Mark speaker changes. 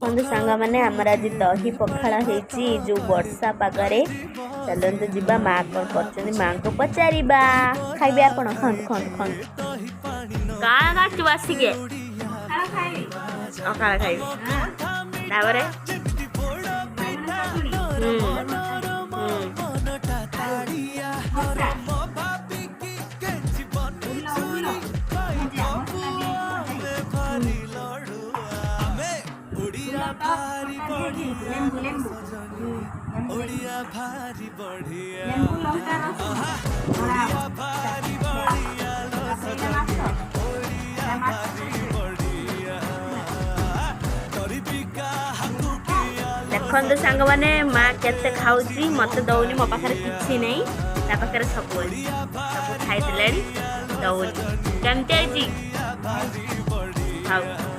Speaker 1: बंधु सांग मैंने आमर आज दही पखाड़ होती जो वर्षा पागरे चलते जीवा माँ कौन कर माँ को पचारा खाइबे आपण खंड खंड खंड काण काटू आसिके अकाल खाइबे तापर देखो सांग मैंने माँ केते खाऊची मत दौनी मो पाखे किसी नहीं पाखे सब सब खाई दौनी केमती खाऊ